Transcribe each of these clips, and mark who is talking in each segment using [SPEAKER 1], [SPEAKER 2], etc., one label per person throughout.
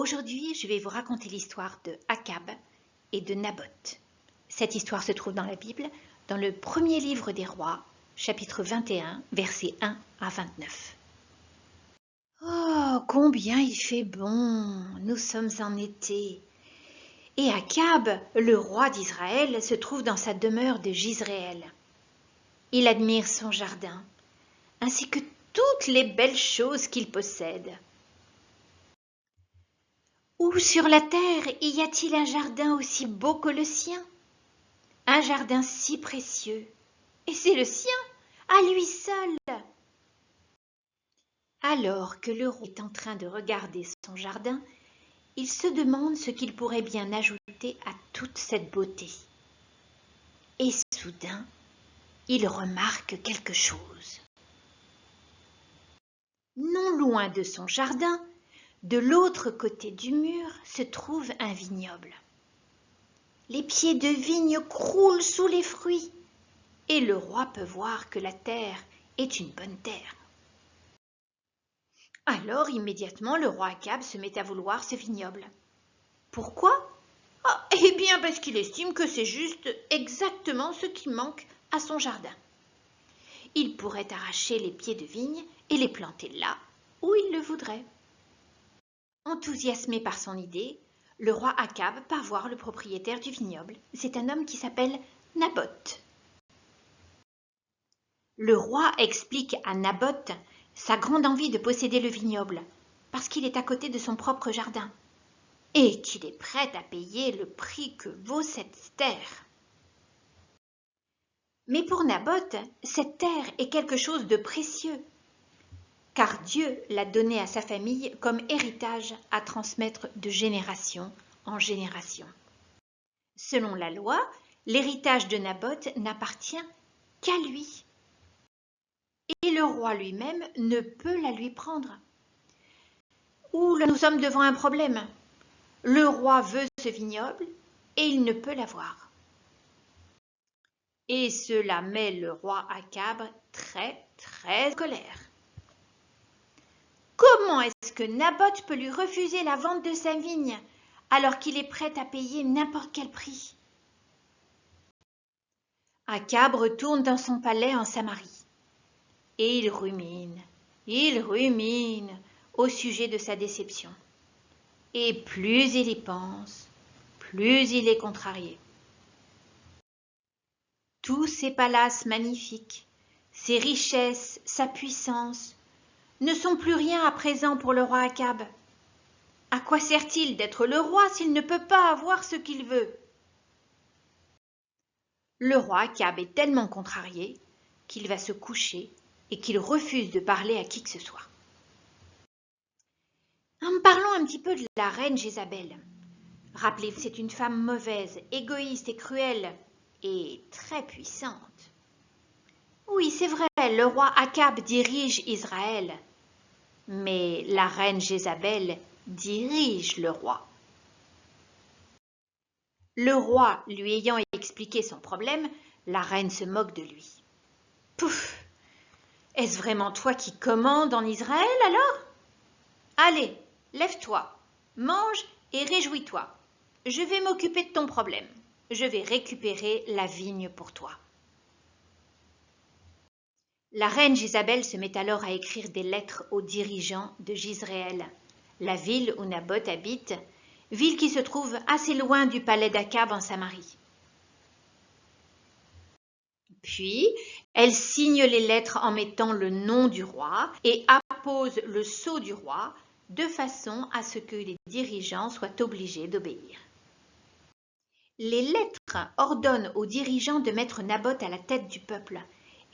[SPEAKER 1] Aujourd'hui, je vais vous raconter l'histoire de Akab et de Naboth. Cette histoire se trouve dans la Bible, dans le premier livre des rois, chapitre 21, versets 1 à 29. Oh, combien il fait bon! Nous sommes en été. Et Akab, le roi d'Israël, se trouve dans sa demeure de Jizréel. Il admire son jardin, ainsi que toutes les belles choses qu'il possède. Où sur la terre y a-t-il un jardin aussi beau que le sien? Un jardin si précieux, et c'est le sien, à lui seul. Alors que le roi est en train de regarder son jardin, il se demande ce qu'il pourrait bien ajouter à toute cette beauté. Et soudain, il remarque quelque chose. Non loin de son jardin, de l'autre côté du mur, se trouve un vignoble. Les pieds de vigne croulent sous les fruits, et le roi peut voir que la terre est une bonne terre. Alors immédiatement le roi Akab se met à vouloir ce vignoble. Pourquoi? Eh bien parce qu'il estime que c'est juste exactement ce qui manque à son jardin. Il pourrait arracher les pieds de vigne et les planter là où il le voudrait. Enthousiasmé par son idée, le roi Akab part voir le propriétaire du vignoble. C'est un homme qui s'appelle Naboth. Le roi explique à Naboth sa grande envie de posséder le vignoble, parce qu'il est à côté de son propre jardin, et qu'il est prêt à payer le prix que vaut cette terre. Mais pour Naboth, cette terre est quelque chose de précieux, car Dieu l'a donnée à sa famille comme héritage à transmettre de génération en génération. Selon la loi, l'héritage de Naboth n'appartient qu'à lui. Et le roi lui-même ne peut la lui prendre. Ouh, là nous sommes devant un problème. Le roi veut ce vignoble et il ne peut l'avoir. Et cela met le roi Akab très en colère. Comment est-ce que Naboth peut lui refuser la vente de sa vigne alors qu'il est prêt à payer n'importe quel prix? Akab retourne dans son palais en Samarie et il rumine au sujet de sa déception. Et plus il y pense, plus il est contrarié. Tous ces palaces magnifiques, ses richesses, sa puissance, ne sont plus rien à présent pour le roi Akab. À quoi sert-il d'être le roi s'il ne peut pas avoir ce qu'il veut? Le roi Akab est tellement contrarié qu'il va se coucher et qu'il refuse de parler à qui que ce soit. Parlons un petit peu de la reine Jézabel. Rappelez-vous, c'est une femme mauvaise, égoïste et cruelle, et très puissante. Oui, c'est vrai, le roi Akab dirige Israël, mais la reine Jézabel dirige le roi. Le roi lui ayant expliqué son problème, la reine se moque de lui. Pouf! Est-ce vraiment toi qui commandes en Israël alors? Allez, lève-toi, mange et réjouis-toi. Je vais m'occuper de ton problème. Je vais récupérer la vigne pour toi. La reine Jézabel se met alors à écrire des lettres aux dirigeants de Jizréel, la ville où Naboth habite, ville qui se trouve assez loin du palais d'Akab en Samarie. Puis, elle signe les lettres en mettant le nom du roi et appose le sceau du roi de façon à ce que les dirigeants soient obligés d'obéir. Les lettres ordonnent aux dirigeants de mettre Naboth à la tête du peuple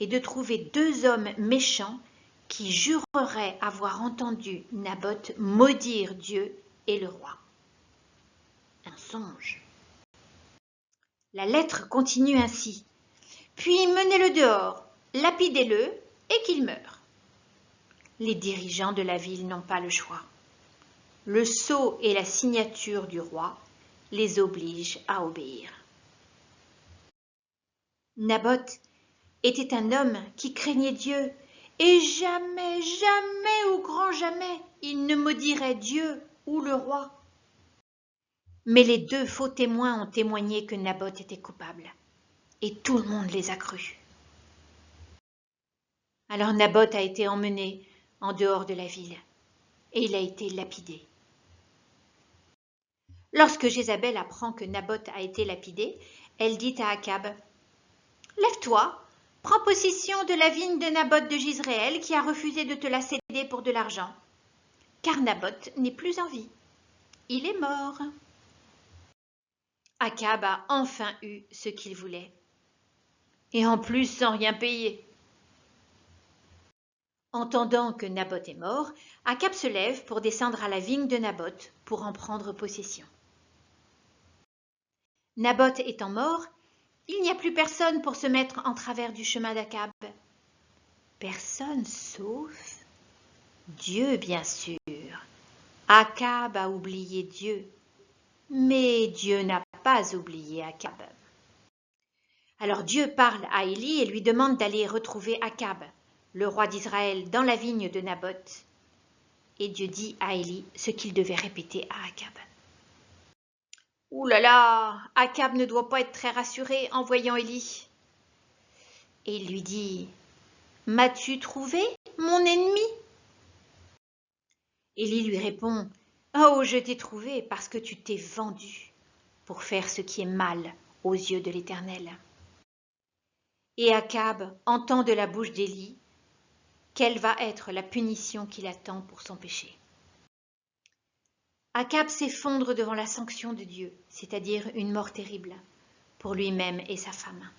[SPEAKER 1] et de trouver 2 hommes méchants qui jureraient avoir entendu Naboth maudire Dieu et le roi. Un songe. La lettre continue ainsi. Puis menez-le dehors, lapidez-le et qu'il meure. Les dirigeants de la ville n'ont pas le choix. Le sceau et la signature du roi les obligent à obéir. Naboth était un homme qui craignait Dieu et jamais, jamais, au grand jamais, il ne maudirait Dieu ou le roi. Mais les 2 faux témoins ont témoigné que Naboth était coupable, et tout le monde les a crus. Alors Naboth a été emmené en dehors de la ville, et il a été lapidé. Lorsque Jézabel apprend que Naboth a été lapidé, elle dit à Akab, « Lève-toi, prends possession de la vigne de Naboth de Jizréel qui a refusé de te la céder pour de l'argent, car Naboth n'est plus en vie. Il est mort. » Akab a enfin eu ce qu'il voulait, et en plus sans rien payer. Entendant que Naboth est mort, Akab se lève pour descendre à la vigne de Naboth pour en prendre possession. Naboth étant mort, il n'y a plus personne pour se mettre en travers du chemin d'Akab. Personne sauf Dieu, bien sûr. Akab a oublié Dieu, mais Dieu n'a pas oublié Akab. Alors Dieu parle à Élie et lui demande d'aller retrouver Akab, le roi d'Israël, dans la vigne de Naboth. Et Dieu dit à Élie ce qu'il devait répéter à Akab. Ouh là là, Akab ne doit pas être très rassuré en voyant Élie. Et il lui dit, « M'as-tu trouvé, mon ennemi ?» Élie lui répond, « Oh, je t'ai trouvé parce que tu t'es vendu pour faire ce qui est mal aux yeux de l'Éternel. » Et Akab entend de la bouche d'Élie quelle va être la punition qui l'attend pour son péché. Akab s'effondre devant la sanction de Dieu, c'est-à-dire une mort terrible, pour lui-même et sa femme.